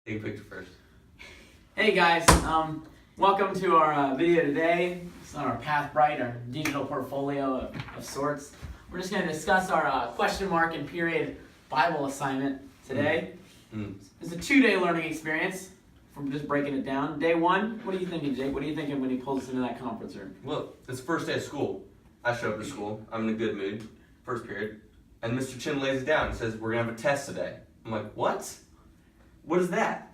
Take a picture first. Hey guys, welcome to our video today. It's on our Path Bright, our digital portfolio of sorts. We're just going to discuss our question mark and period Bible assignment today. It's a 2-day learning experience. From just breaking it down. Day 1, what are you thinking, Jake? What are you thinking when he pulls us into that conference room? Well, it's the first day of school. I show up to school. I'm in a good mood. First period. And Mr. Chin lays it down and says, we're going to have a test today. I'm like, what? What is that?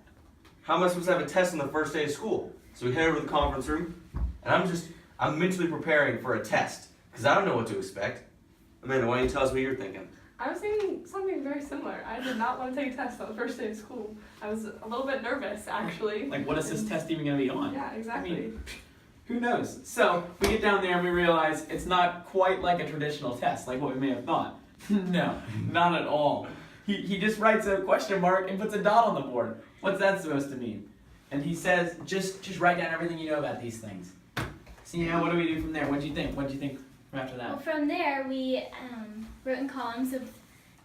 How am I supposed to have a test on the first day of school? So we head over to the conference room, and I'm mentally preparing for a test, because I don't know what to expect. Amanda, why don't you tell us what you're thinking? I was thinking something very similar. I did not want to take a test on the first day of school. I was a little bit nervous, actually. Like, what is this test even going to be on? Yeah, exactly. I mean, who knows? So, we get down there and we realize it's not quite like a traditional test, like what we may have thought. No, not at all. He just writes a question mark and puts a dot on the board. What's that supposed to mean? And he says, just write down everything you know about these things. So, what do we do from there? What do you think? What do you think after that? Well, from there, we wrote in columns of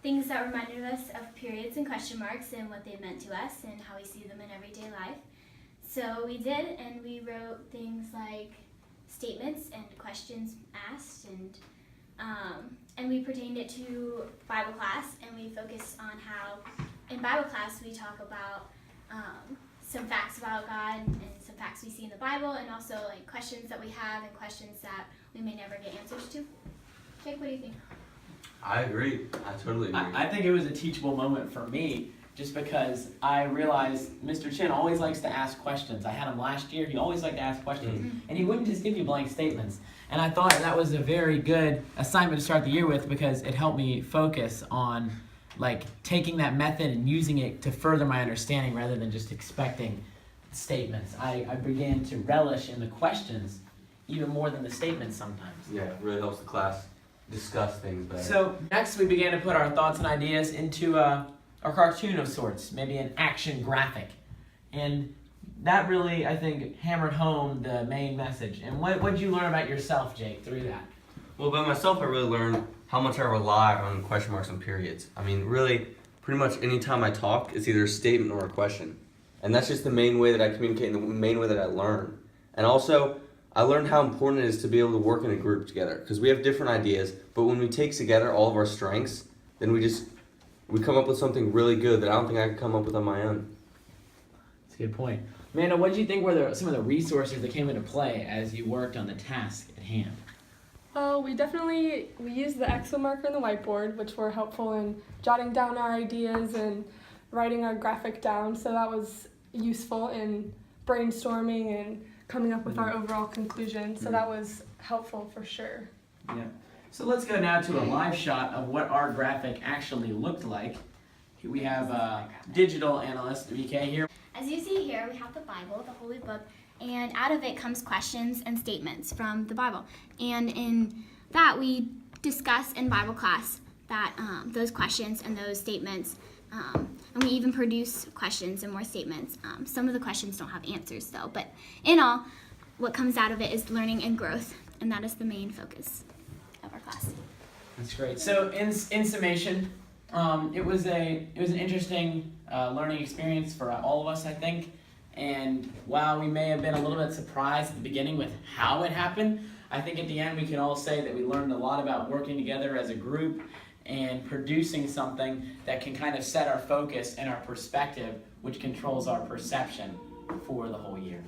things that reminded us of periods and question marks and what they meant to us and how we see them in everyday life. So we did, and we wrote things like statements and questions asked, and we pertained it to Bible class, and we focused on how in Bible class we talk about some facts about God and some facts we see in the Bible, and also like questions that we have and questions that we may never get answers to. Jake, what do you think? I agree. I totally agree. I think it was a teachable moment for me, just because I realized Mr. Chin always likes to ask questions. I had him last year. He always liked to ask questions, and he wouldn't just give you blank statements. And I thought that was a very good assignment to start the year with, because it helped me focus on like taking that method and using it to further my understanding rather than just expecting statements. I began to relish in the questions even more than the statements sometimes. Yeah, it really helps the class discuss things better. So next we began to put our thoughts and ideas into a cartoon of sorts, maybe an action graphic. And that really, I think, hammered home the main message. And what did you learn about yourself, Jake, through that? Well, about myself, I really learned how much I rely on question marks and periods. I mean, really, pretty much any time I talk, it's either a statement or a question. And that's just the main way that I communicate and the main way that I learn. And also, I learned how important it is to be able to work in a group together, because we have different ideas, but when we take together all of our strengths, then we come up with something really good that I don't think I could come up with on my own. That's a good point. Amanda, what did you think were some of the resources that came into play as you worked on the task at hand? Well, we used the Excel marker and the whiteboard, which were helpful in jotting down our ideas and writing our graphic down. So that was useful in brainstorming and coming up with our overall conclusion. So that was helpful for sure. Yeah. So let's go now to a live shot of what our graphic actually looked like. We have digital analyst VK here. As you see here, we have the Bible, the Holy Book, and out of it comes questions and statements from the Bible. And in that, we discuss in Bible class that those questions and those statements, and we even produce questions and more statements. Some of the questions don't have answers though, but in all, what comes out of it is learning and growth, and that is the main focus of our class. That's great. So in summation, it was an interesting learning experience for all of us, I think. And while we may have been a little bit surprised at the beginning with how it happened, I think at the end we can all say that we learned a lot about working together as a group and producing something that can kind of set our focus and our perspective, which controls our perception for the whole year.